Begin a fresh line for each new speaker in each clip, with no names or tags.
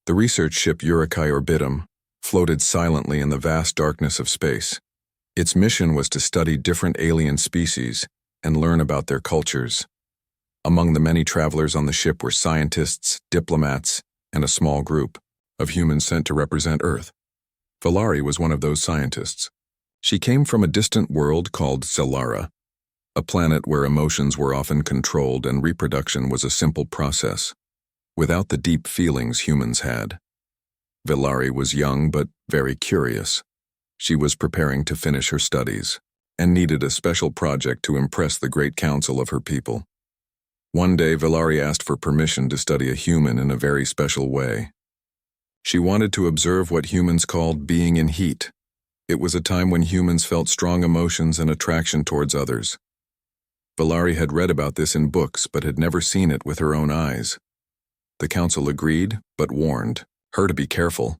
The research ship HFY floated silently in the vast darkness of space. Its mission was to study different alien species and learn about their cultures. Among the many travelers on the ship were scientists, diplomats, and a small group of humans sent to represent Earth. Valari was one of those scientists. She came from a distant world called Zelara, a planet where emotions were often controlled and reproduction was a simple process, without the deep feelings humans had. Valari was young but very curious. She was preparing to finish her studies and needed a special project to impress the Great Council of her people. One day, Valari asked for permission to study a human in a very special way. She wanted to observe what humans called being in heat. It was a time when humans felt strong emotions and attraction towards others. Valari had read about this in books but had never seen it with her own eyes. The council agreed, but warned her to be careful.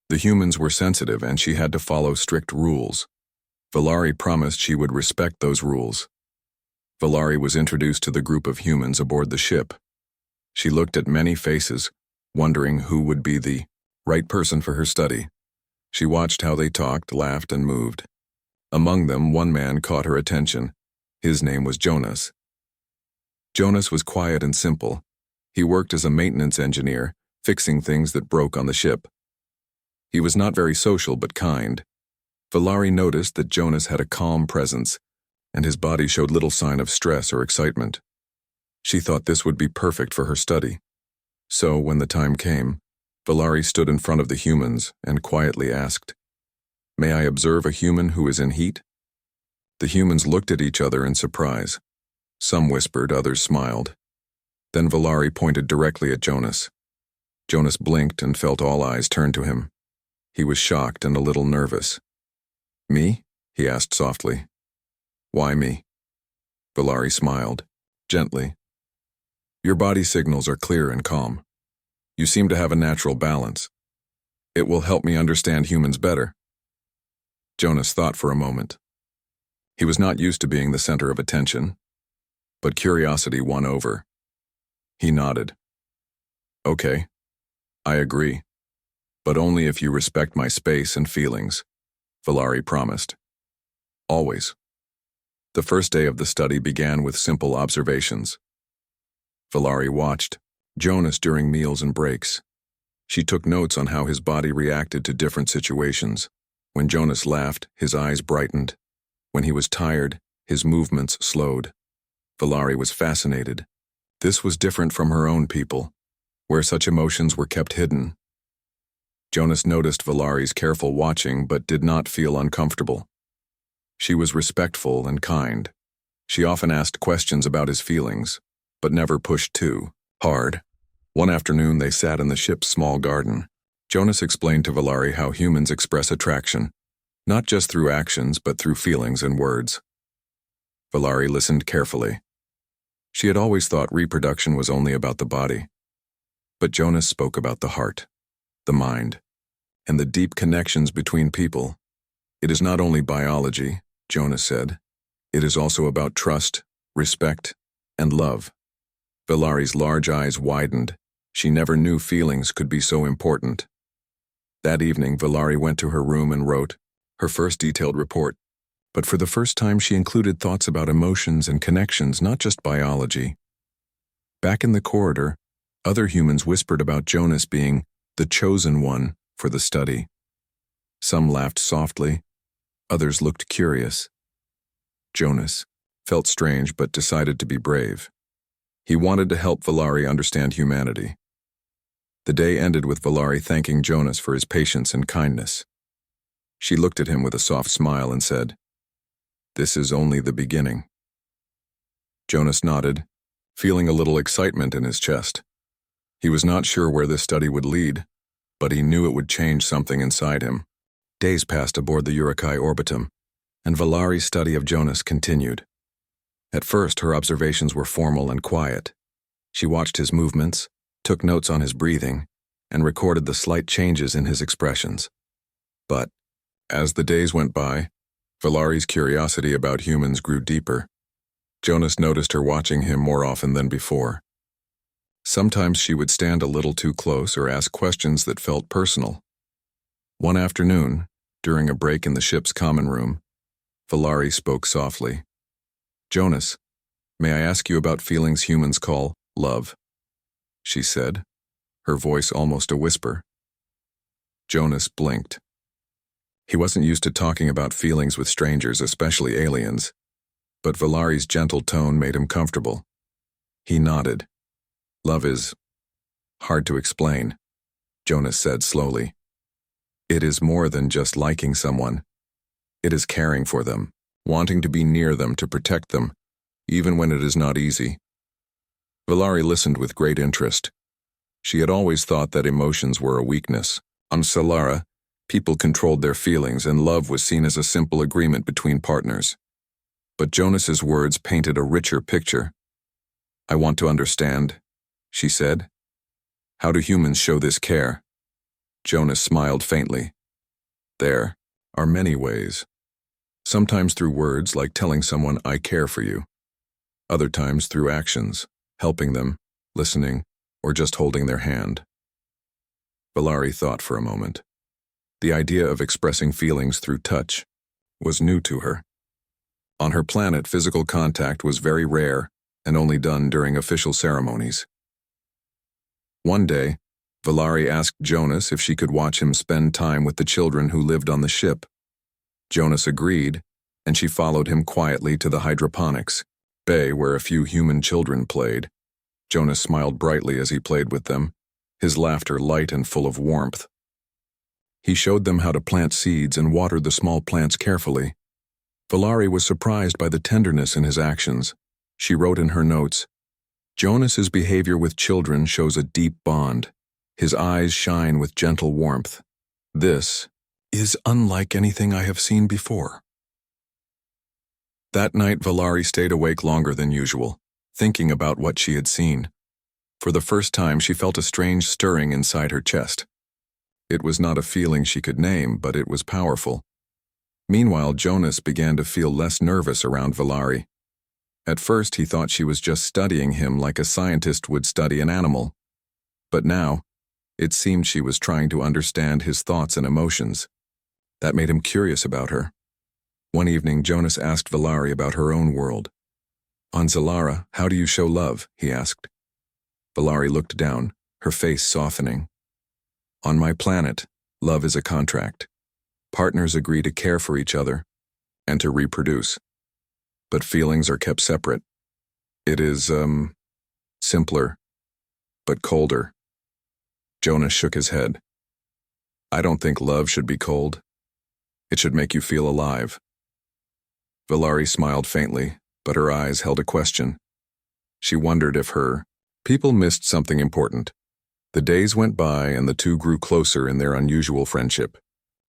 The humans were sensitive and she had to follow strict rules. Valari promised she would respect those rules. Valari was introduced to the group of humans aboard the ship. She looked at many faces, wondering who would be the right person for her study. She watched how they talked, laughed, and moved. Among them, one man caught her attention. His name was Jonas. Jonas was quiet and simple. He worked as a maintenance engineer, fixing things that broke on the ship. He was not very social but kind. Valari noticed that Jonas had a calm presence, and his body showed little sign of stress or excitement. She thought this would be perfect for her study. So, when the time came, Valari stood in front of the humans and quietly asked, "May I observe a human who is in heat?" The humans looked at each other in surprise. Some whispered, others smiled. Then Valari pointed directly at Jonas. Jonas blinked and felt all eyes turn to him. He was shocked and a little nervous. "Me?" he asked softly. "Why me?" Valari smiled, gently. "Your body signals are clear and calm. You seem to have a natural balance. It will help me understand humans better." Jonas thought for a moment. He was not used to being the center of attention, but curiosity won over. He nodded. "Okay, I agree, but only if you respect my space and feelings," Valari promised. "Always." The first day of the study began with simple observations. Valari watched Jonas during meals and breaks. She took notes on how his body reacted to different situations. When Jonas laughed, his eyes brightened. When he was tired, his movements slowed. Valari was fascinated. This was different from her own people, where such emotions were kept hidden. Jonas noticed Valari's careful watching but did not feel uncomfortable. She was respectful and kind. She often asked questions about his feelings, but never pushed too hard. One afternoon they sat in the ship's small garden. Jonas explained to Valari how humans express attraction, not just through actions but through feelings and words. Valari listened carefully. She had always thought reproduction was only about the body. But Jonas spoke about the heart, the mind, and the deep connections between people. "It is not only biology," Jonas said. "It is also about trust, respect, and love." Valari's large eyes widened. She never knew feelings could be so important. That evening, Valari went to her room and wrote her first detailed report. But for the first time, she included thoughts about emotions and connections, not just biology. Back in the corridor, other humans whispered about Jonas being the chosen one for the study. Some laughed softly, others looked curious. Jonas felt strange but decided to be brave. He wanted to help Valari understand humanity. The day ended with Valari thanking Jonas for his patience and kindness. She looked at him with a soft smile and said, "This is only the beginning." Jonas nodded, feeling a little excitement in his chest. He was not sure where this study would lead, but he knew it would change something inside him. Days passed aboard the HFY Orbitum, and Valari's study of Jonas continued. At first, her observations were formal and quiet. She watched his movements, took notes on his breathing, and recorded the slight changes in his expressions. But, as the days went by, Valari's curiosity about humans grew deeper. Jonas noticed her watching him more often than before. Sometimes she would stand a little too close or ask questions that felt personal. One afternoon, during a break in the ship's common room, Valari spoke softly. "Jonas, may I ask you about feelings humans call love?" she said, her voice almost a whisper. Jonas blinked. He wasn't used to talking about feelings with strangers, especially aliens, but Valari's gentle tone made him comfortable. He nodded. "Love is hard to explain," Jonas said slowly. "It is more than just liking someone. It is caring for them, wanting to be near them, to protect them, even when it is not easy." Valari listened with great interest. She had always thought that emotions were a weakness. On Solara, people controlled their feelings and love was seen as a simple agreement between partners. But Jonas's words painted a richer picture. "I want to understand," she said. "How do humans show this care?" Jonas smiled faintly. "There are many ways. Sometimes through words, like telling someone, 'I care for you.' Other times through actions, helping them, listening, or just holding their hand." Valari thought for a moment. The idea of expressing feelings through touch was new to her. On her planet, physical contact was very rare and only done during official ceremonies. One day, Valari asked Jonas if she could watch him spend time with the children who lived on the ship. Jonas agreed, and she followed him quietly to the hydroponics bay where a few human children played. Jonas smiled brightly as he played with them, his laughter light and full of warmth. He showed them how to plant seeds and water the small plants carefully. Valari was surprised by the tenderness in his actions. She wrote in her notes, "Jonas's behavior with children shows a deep bond. His eyes shine with gentle warmth. This is unlike anything I have seen before." That night, Valari stayed awake longer than usual, thinking about what she had seen. For the first time, she felt a strange stirring inside her chest. It was not a feeling she could name, but it was powerful. Meanwhile, Jonas began to feel less nervous around Valari. At first, he thought she was just studying him like a scientist would study an animal. But now, it seemed she was trying to understand his thoughts and emotions. That made him curious about her. One evening, Jonas asked Valari about her own world. "On Zalara, how do you show love?" he asked. Valari looked down, her face softening. "On my planet, love is a contract. Partners agree to care for each other and to reproduce. But feelings are kept separate. It is, simpler, but colder." Jonas shook his head. "I don't think love should be cold. It should make you feel alive." Valari smiled faintly, but her eyes held a question. She wondered if her people missed something important. The days went by and the two grew closer in their unusual friendship.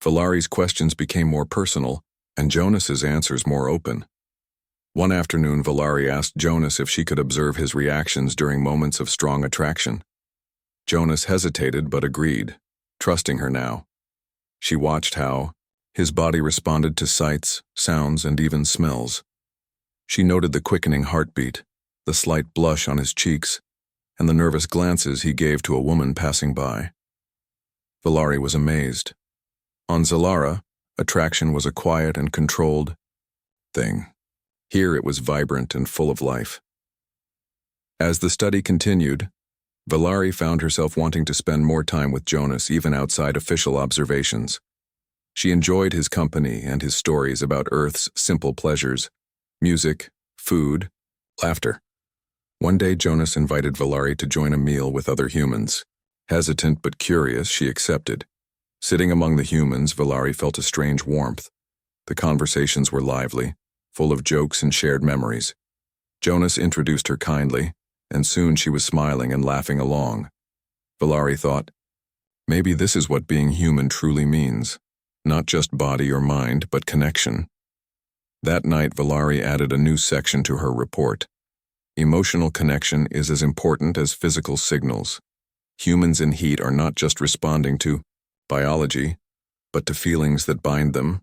Valari's questions became more personal, and Jonas's answers more open. One afternoon, Valari asked Jonas if she could observe his reactions during moments of strong attraction. Jonas hesitated but agreed, trusting her now. She watched how his body responded to sights, sounds, and even smells. She noted the quickening heartbeat, the slight blush on his cheeks, and the nervous glances he gave to a woman passing by. Valari was amazed. On Zalara, attraction was a quiet and controlled thing. Here it was vibrant and full of life. As the study continued, Valari found herself wanting to spend more time with Jonas even outside official observations. She enjoyed his company and his stories about Earth's simple pleasures: music, food, laughter. One day, Jonas invited Valari to join a meal with other humans. Hesitant but curious, she accepted. Sitting among the humans, Valari felt a strange warmth. The conversations were lively, full of jokes and shared memories. Jonas introduced her kindly, and soon she was smiling and laughing along. Valari thought, maybe this is what being human truly means. Not just body or mind, but connection. That night, Valari added a new section to her report. Emotional connection is as important as physical signals. Humans in heat are not just responding to biology, but to feelings that bind them.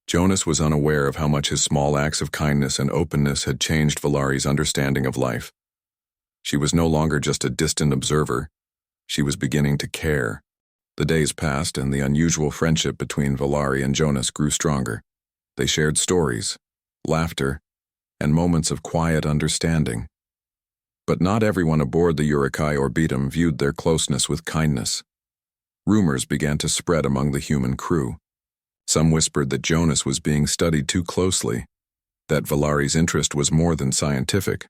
Jonas was unaware of how much his small acts of kindness and openness had changed Valari's understanding of life. She was no longer just a distant observer. She was beginning to care. The days passed, and the unusual friendship between Valari and Jonas grew stronger. They shared stories, laughter, and moments of quiet understanding. But not everyone aboard the HFY Orbitum viewed their closeness with kindness. Rumors began to spread among the human crew. Some whispered that Jonas was being studied too closely, that Valari's interest was more than scientific.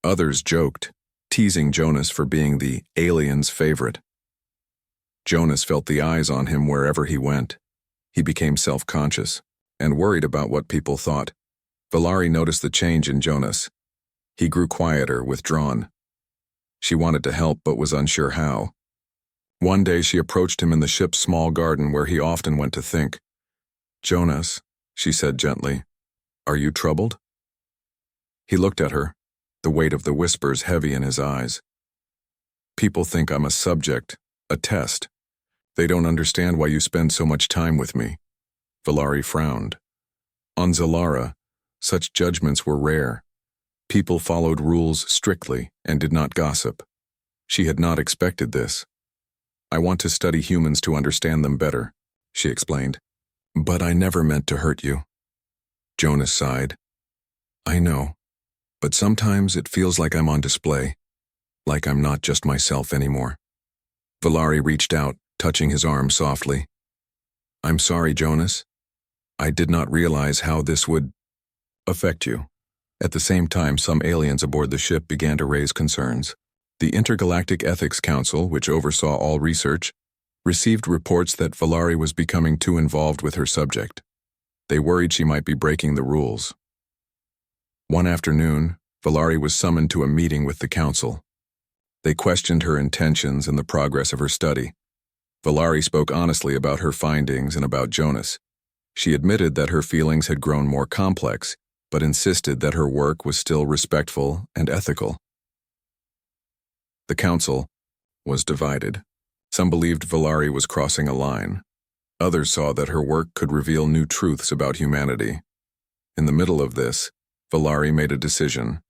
Others joked, teasing Jonas for being the alien's favorite. Jonas felt the eyes on him wherever he went. He became self-conscious and worried about what people thought. Valari noticed the change in Jonas. He grew quieter, withdrawn. She wanted to help but was unsure how. One day she approached him in the ship's small garden where he often went to think. "Jonas," she said gently, "are you troubled?" He looked at her, the weight of the whispers heavy in his eyes. "People think I'm a subject, a test. They don't understand why you spend so much time with me." Valari frowned. On Zalara, such judgments were rare. People followed rules strictly and did not gossip. She had not expected this. "I want to study humans to understand them better," she explained. "But I never meant to hurt you." Jonas sighed. "I know, but sometimes it feels like I'm on display, like I'm not just myself anymore." Valari reached out, touching his arm softly. "I'm sorry, Jonas. I did not realize how this would affect you." At the same time, some aliens aboard the ship began to raise concerns. The Intergalactic Ethics Council, which oversaw all research, received reports that Valari was becoming too involved with her subject. They worried she might be breaking the rules. One afternoon, Valari was summoned to a meeting with the council. They questioned her intentions and the progress of her study. Valari spoke honestly about her findings and about Jonas. She admitted that her feelings had grown more complex, but insisted that her work was still respectful and ethical. The council was divided. Some believed Valari was crossing a line. Others saw that her work could reveal new truths about humanity. In the middle of this, Valari made a decision.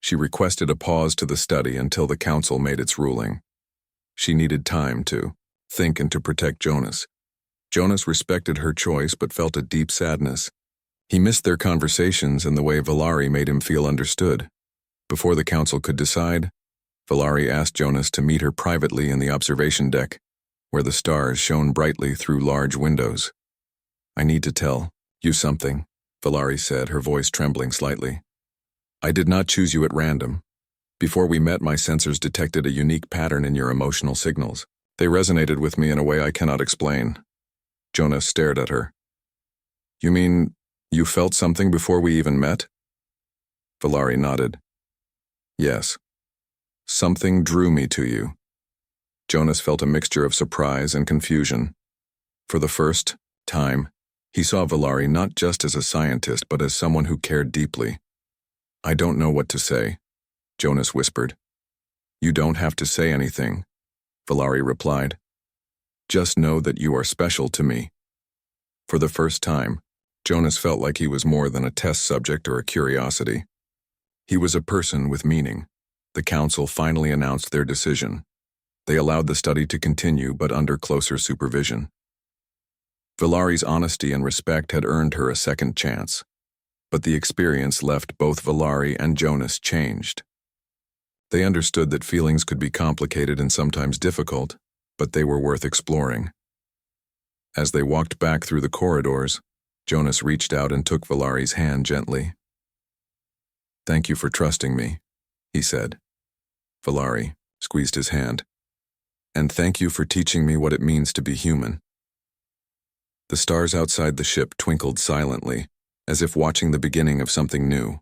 She requested a pause to the study until the council made its ruling. She needed time to think and to protect Jonas. Jonas respected her choice but felt a deep sadness. He missed their conversations and the way Valari made him feel understood. Before the council could decide, Valari asked Jonas to meet her privately in the observation deck, where the stars shone brightly through large windows. "I need to tell you something," Valari said, her voice trembling slightly. "I did not choose you at random. Before we met, my sensors detected a unique pattern in your emotional signals. They resonated with me in a way I cannot explain." Jonas stared at her. "You mean you felt something before we even met?" Valari nodded. "Yes. Something drew me to you." Jonas felt a mixture of surprise and confusion. For the first time, he saw Valari not just as a scientist but as someone who cared deeply. "I don't know what to say," Jonas whispered. "You don't have to say anything," Valari replied. "Just know that you are special to me." For the first time, Jonas felt like he was more than a test subject or a curiosity. He was a person with meaning. The council finally announced their decision. They allowed the study to continue, but under closer supervision. Valari's honesty and respect had earned her a second chance, but the experience left both Valari and Jonas changed. They understood that feelings could be complicated and sometimes difficult, but they were worth exploring. As they walked back through the corridors, Jonas reached out and took Valari's hand gently. "Thank you for trusting me," he said. Valari squeezed his hand. "And thank you for teaching me what it means to be human." The stars outside the ship twinkled silently, as if watching the beginning of something new,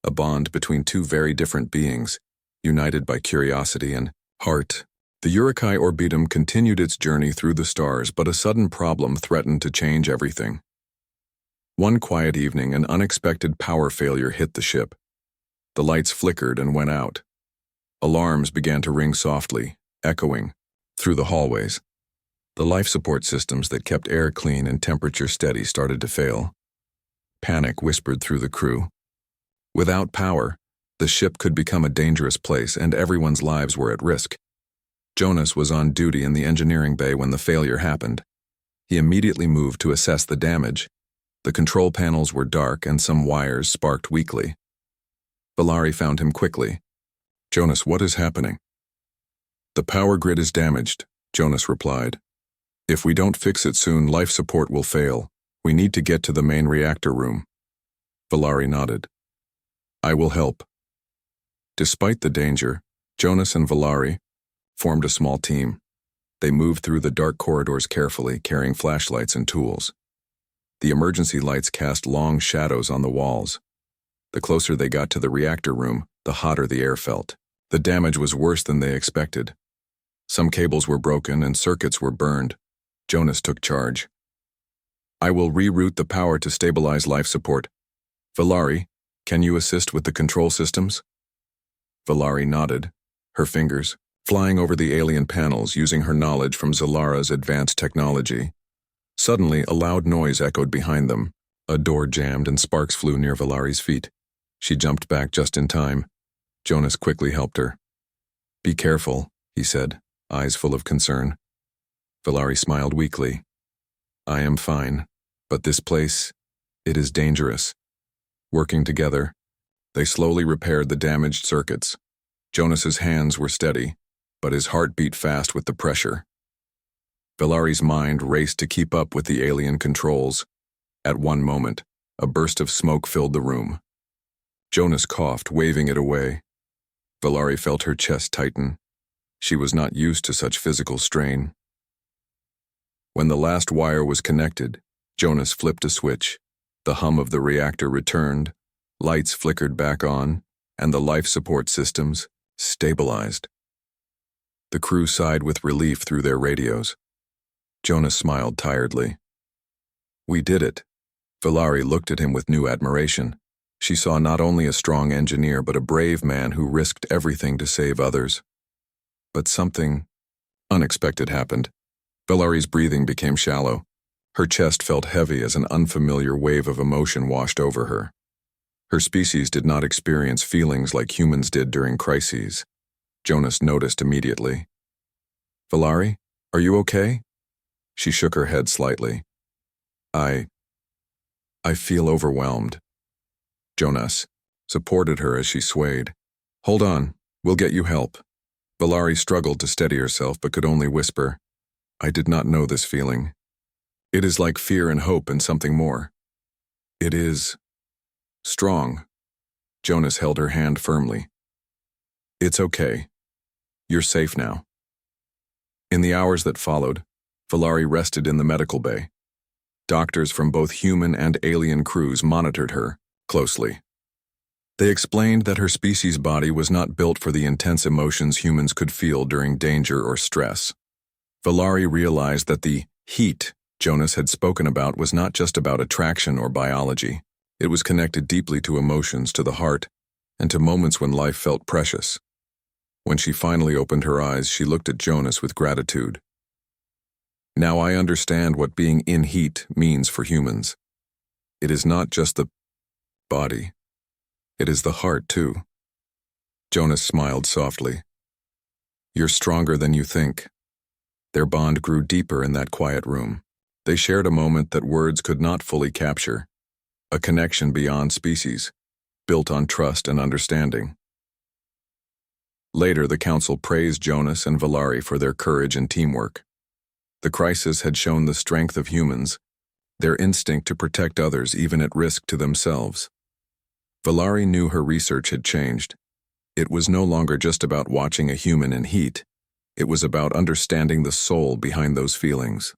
a bond between two very different beings, united by curiosity and heart. The HFY Orbitum continued its journey through the stars, but a sudden problem threatened to change everything. One quiet evening, an unexpected power failure hit the ship. The lights flickered and went out. Alarms began to ring softly, echoing through the hallways. The life support systems that kept air clean and temperature steady started to fail. Panic whispered through the crew. Without power, The ship could become a dangerous place and everyone's lives were at risk. Jonas was on duty in the engineering bay when the failure happened. He immediately moved to assess the damage. The control panels were dark and some wires sparked weakly. Valari found him quickly. "Jonas, what is happening?" "The power grid is damaged," Jonas replied. "If we don't fix it soon, life support will fail. We need to get to the main reactor room." Valari nodded. "I will help." Despite the danger, Jonas and Valari formed a small team. They moved through the dark corridors carefully, carrying flashlights and tools. The emergency lights cast long shadows on the walls. The closer they got to the reactor room, the hotter the air felt. The damage was worse than they expected. Some cables were broken and circuits were burned. Jonas took charge. "I will reroute the power to stabilize life support. Valari, can you assist with the control systems?" Valari nodded, her fingers flying over the alien panels using her knowledge from Zalara's advanced technology. Suddenly, a loud noise echoed behind them. A door jammed and sparks flew near Valari's feet. She jumped back just in time. Jonas quickly helped her. "Be careful," he said, eyes full of concern. Valari smiled weakly. "I am fine, but this place, it is dangerous." Working together, they slowly repaired the damaged circuits. Jonas's hands were steady, but his heart beat fast with the pressure. Valari's mind raced to keep up with the alien controls. At one moment, a burst of smoke filled the room. Jonas coughed, waving it away. Valari felt her chest tighten. She was not used to such physical strain. When the last wire was connected, Jonas flipped a switch. The hum of the reactor returned, lights flickered back on, and the life support systems stabilized. The crew sighed with relief through their radios. Jonas smiled tiredly. "We did it." Valari looked at him with new admiration. She saw not only a strong engineer but a brave man who risked everything to save others. But something unexpected happened. Valari's breathing became shallow. Her chest felt heavy as an unfamiliar wave of emotion washed over her. Her species did not experience feelings like humans did during crises. Jonas noticed immediately. "Valari, are you okay?" She shook her head slightly. I feel overwhelmed." Jonas supported her as she swayed. "Hold on, we'll get you help." Valari struggled to steady herself but could only whisper, "I did not know this feeling. It is like fear and hope and something more. It is strong." Jonas held her hand firmly. "It's okay. You're safe now." In the hours that followed, Valari rested in the medical bay. Doctors from both human and alien crews monitored her closely. They explained that her species' body was not built for the intense emotions humans could feel during danger or stress. Valari realized that the heat Jonas had spoken about was not just about attraction or biology. It was connected deeply to emotions, to the heart, and to moments when life felt precious. When she finally opened her eyes, she looked at Jonas with gratitude. "Now I understand what being in heat means for humans. It is not just the body. It is the heart, too." Jonas smiled softly. "You're stronger than you think." Their bond grew deeper in that quiet room. They shared a moment that words could not fully capture. A connection beyond species, built on trust and understanding. Later, the council praised Jonas and Valari for their courage and teamwork. The crisis had shown the strength of humans, their instinct to protect others even at risk to themselves. Valari knew her research had changed. It was no longer just about watching a human in heat. It was about understanding the soul behind those feelings.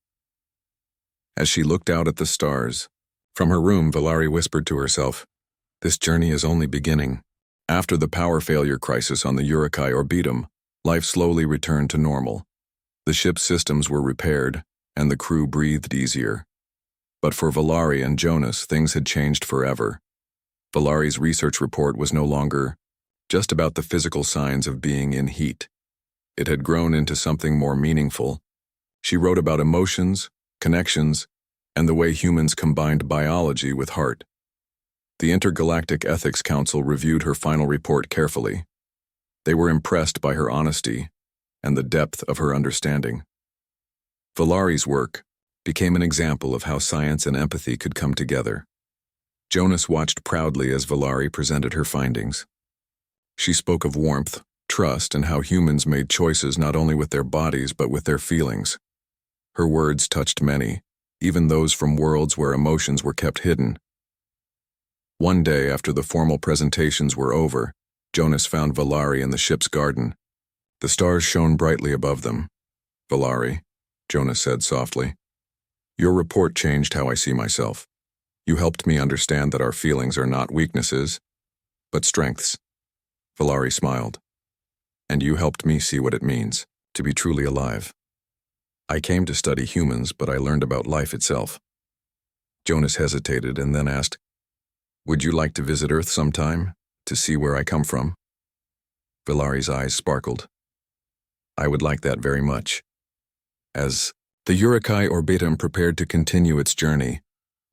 As she looked out at the stars, from her room, Valari whispered to herself, "This journey is only beginning." After the power failure crisis on the HFY Orbitum, life slowly returned to normal. The ship's systems were repaired, and the crew breathed easier. But for Valari and Jonas, things had changed forever. Valari's research report was no longer just about the physical signs of being in heat. It had grown into something more meaningful. She wrote about emotions, connections, and the way humans combined biology with heart. The Intergalactic Ethics Council reviewed her final report carefully. They were impressed by her honesty and the depth of her understanding. Valari's work became an example of how science and empathy could come together. Jonas watched proudly as Valari presented her findings. She spoke of warmth, trust, and how humans made choices not only with their bodies but with their feelings. Her words touched many, even those from worlds where emotions were kept hidden. One day after the formal presentations were over, Jonas found Valari in the ship's garden. The stars shone brightly above them. "Valari," Jonas said softly, "your report changed how I see myself. You helped me understand that our feelings are not weaknesses, but strengths." Valari smiled. "And you helped me see what it means to be truly alive. I came to study humans, but I learned about life itself." Jonas hesitated and then asked, "Would you like to visit Earth sometime, to see where I come from?" Valari's eyes sparkled. "I would like that very much." As the HFY Orbitum prepared to continue its journey,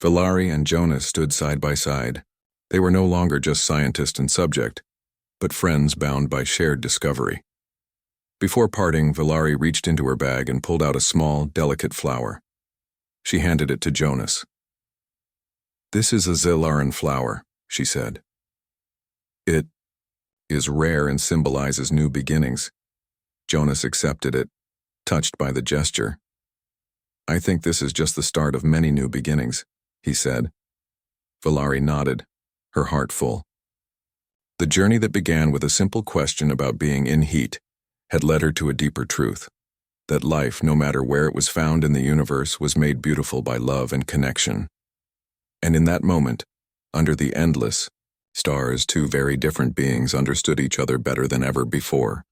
Valari and Jonas stood side by side. They were no longer just scientist and subject, but friends bound by shared discovery. Before parting, Valari reached into her bag and pulled out a small, delicate flower. She handed it to Jonas. "This is a Zillaran flower," she said. "It is rare and symbolizes new beginnings." Jonas accepted it, touched by the gesture. "I think this is just the start of many new beginnings," he said. Valari nodded, her heart full. The journey that began with a simple question about being in heat had led her to a deeper truth, that life, no matter where it was found in the universe, was made beautiful by love and connection. And in that moment, under the endless stars, two very different beings understood each other better than ever before.